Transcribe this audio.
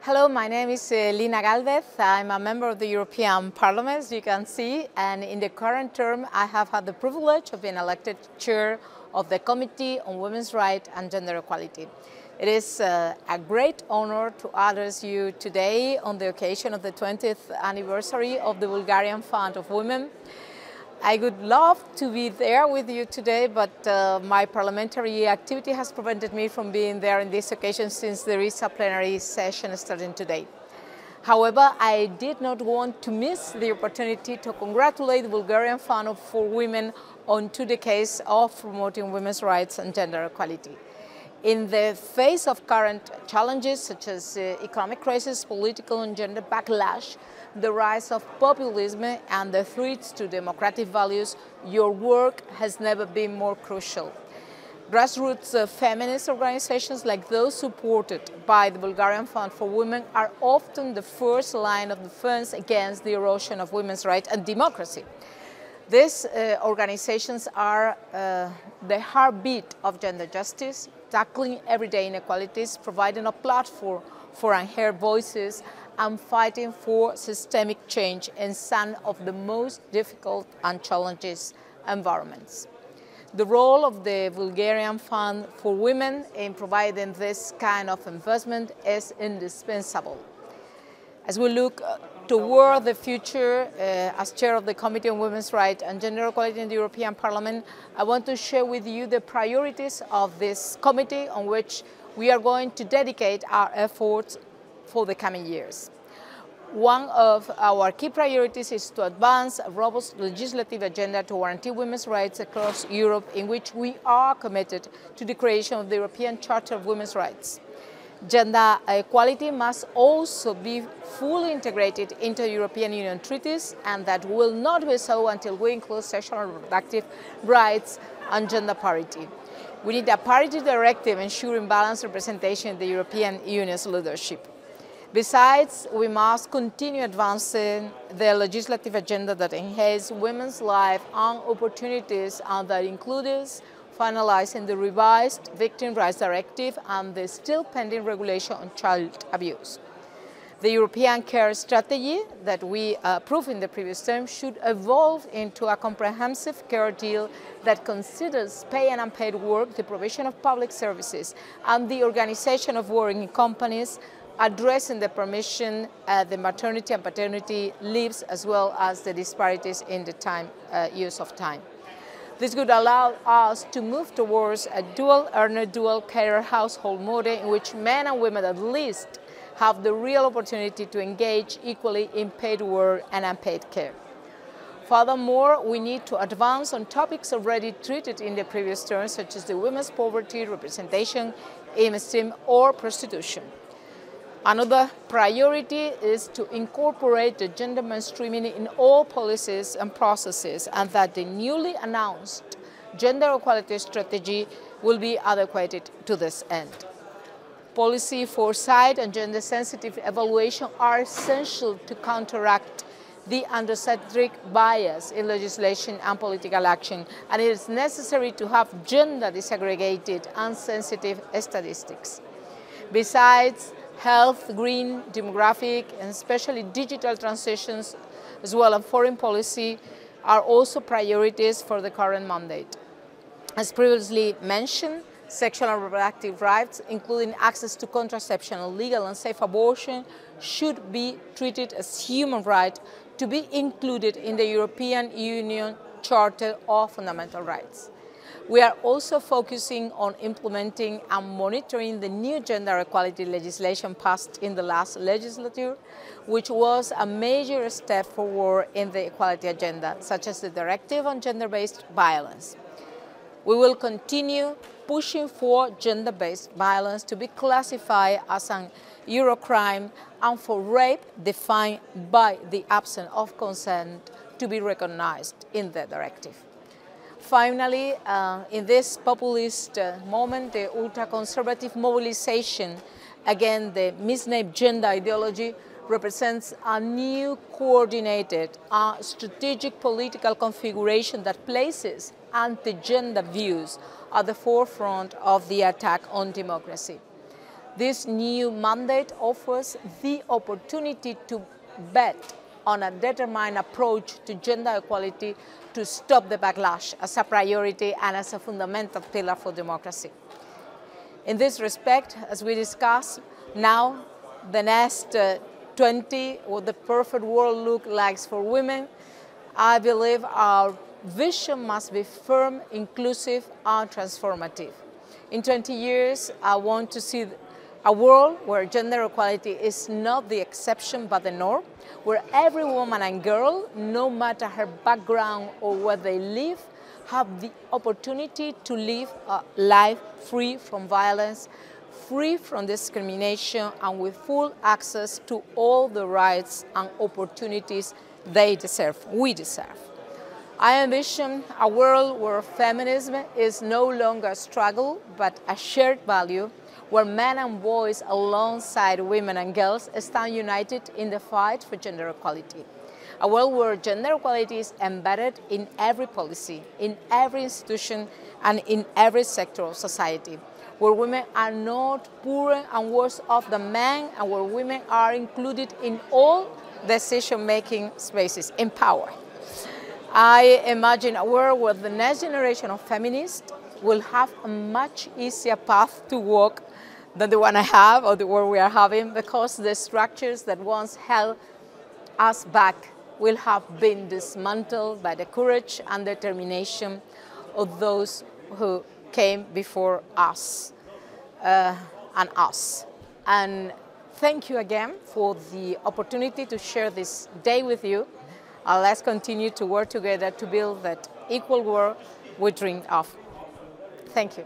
Hello, my name is Lina Galvez. I'm a member of the European Parliament, as you can see, and in the current term I have had the privilege of being elected chair of the Committee on Women's Rights and Gender Equality. It is a great honor to address you today on the occasion of the 20th anniversary of the Bulgarian Fund of Women. I would love to be there with you today, but my parliamentary activity has prevented me from being there on this occasion since there is a plenary session starting today. However, I did not want to miss the opportunity to congratulate the Bulgarian Fund for Women on 2 decades of promoting women's rights and gender equality. In the face of current challenges such as economic crisis, political and gender backlash, the rise of populism and the threats to democratic values, your work has never been more crucial. Grassroots feminist organizations like those supported by the Bulgarian Fund for Women are often the first line of defense against the erosion of women's rights and democracy. These organizations are the heartbeat of gender justice, tackling everyday inequalities, providing a platform for unheard voices, and fighting for systemic change in some of the most difficult and challenging environments. The role of the Bulgarian Fund for Women in providing this kind of investment is indispensable. As we look toward the future, as chair of the Committee on Women's Rights and Gender Equality in the European Parliament, I want to share with you the priorities of this committee on which we are going to dedicate our efforts for the coming years. One of our key priorities is to advance a robust legislative agenda to guarantee women's rights across Europe, in which we are committed to the creation of the European Charter of Women's Rights. Gender equality must also be fully integrated into European Union treaties, and that will not be so until we include sexual and reproductive rights and gender parity. We need a parity directive ensuring balanced representation in the European Union's leadership. Besides, we must continue advancing the legislative agenda that enhances women's life and opportunities, and that includes finalizing the revised Victim Rights Directive and the still pending regulation on child abuse. The European Care Strategy that we approved in the previous term should evolve into a comprehensive care deal that considers paid and unpaid work, the provision of public services, and the organization of working companies, addressing the permission, the maternity and paternity leaves, as well as the disparities in the use of time. This would allow us to move towards a dual earner, dual carer household model in which men and women at least have the real opportunity to engage equally in paid work and unpaid care. Furthermore, we need to advance on topics already treated in the previous term, such as the women's poverty, representation in STEM, or prostitution. Another priority is to incorporate the gender mainstreaming in all policies and processes, and that the newly announced gender equality strategy will be adequate to this end. Policy foresight and gender-sensitive evaluation are essential to counteract the androcentric bias in legislation and political action, and it is necessary to have gender disaggregated and sensitive statistics. Besides, health, green, demographic, and especially digital transitions, as well as foreign policy, are also priorities for the current mandate. As previously mentioned, sexual and reproductive rights, including access to contraception and legal and safe abortion, should be treated as human rights to be included in the European Union Charter of Fundamental Rights. We are also focusing on implementing and monitoring the new gender equality legislation passed in the last legislature, which was a major step forward in the equality agenda, such as the Directive on Gender-Based Violence. We will continue pushing for gender-based violence to be classified as an Eurocrime, and for rape defined by the absence of consent to be recognized in the directive. Finally, in this populist moment, the ultra-conservative mobilization against the misnamed gender ideology represents a new coordinated strategic political configuration that places anti-gender views at the forefront of the attack on democracy. This new mandate offers the opportunity to bet on a determined approach to gender equality to stop the backlash as a priority and as a fundamental pillar for democracy. In this respect, as we discuss now, the next 20, what the perfect world looks like for women, I believe our vision must be firm, inclusive, and transformative. In 20 years, I want to see a world where gender equality is not the exception but the norm, where every woman and girl, no matter her background or where they live, have the opportunity to live a life free from violence, free from discrimination, and with full access to all the rights and opportunities they deserve, we deserve. I envision a world where feminism is no longer a struggle but a shared value, where men and boys alongside women and girls stand united in the fight for gender equality. A world where gender equality is embedded in every policy, in every institution, and in every sector of society, where women are not poorer and worse off than men, and where women are included in all decision-making spaces, in power. I imagine a world where the next generation of feminists will have a much easier path to walk than the one I have or the one we are having, because the structures that once held us back will have been dismantled by the courage and determination of those who came before us and us. And thank you again for the opportunity to share this day with you. Let's continue to work together to build that equal world we dreamed of. Thank you.